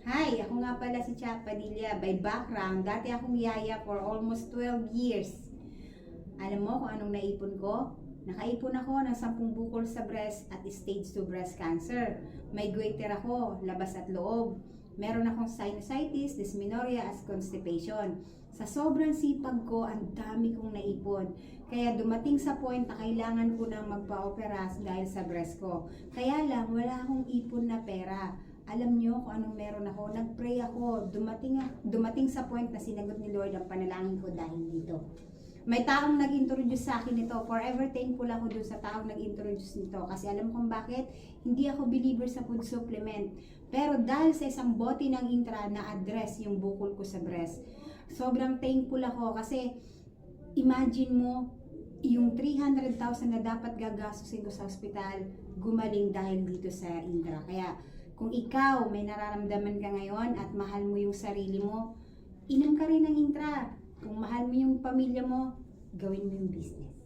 Hi, ako nga pala si Cha Padilla. By background, dati akong yaya for almost 12 years. Alam mo kung anong naipon ko? Nakaipon ako ng 10 bukol sa breast at stage 2 breast cancer. May goiter ako, labas at loob. Meron akong sinusitis, dysmenorrhea at constipation. Sa sobrang sipag ko, ang dami kong naipon. Kaya dumating sa point na kailangan ko nang magpa-opera dahil sa breast ko. Kaya lang, wala akong ipon na pera. Alam nyo kung anong meron ako, nag-pray ako, dumating sa point na sinagot ni Lord ang panalangin ko dahil dito. May taong nag-introduce sa akin nito, forever thankful ako dun sa taong nag-introduce nito kasi alam kong bakit, hindi ako believer sa food supplement. Pero dahil sa isang bote ng Intra na address yung bukol ko sa breast, sobrang thankful ako kasi imagine mo, yung 300,000 na dapat gagastusin ko sa ospital, gumaling dahil dito sa Intra. Kaya kung ikaw may nararamdaman ka ngayon at mahal mo yung sarili mo, inom ka rin ng Intra. Kung mahal mo yung pamilya mo, gawin mo yung business.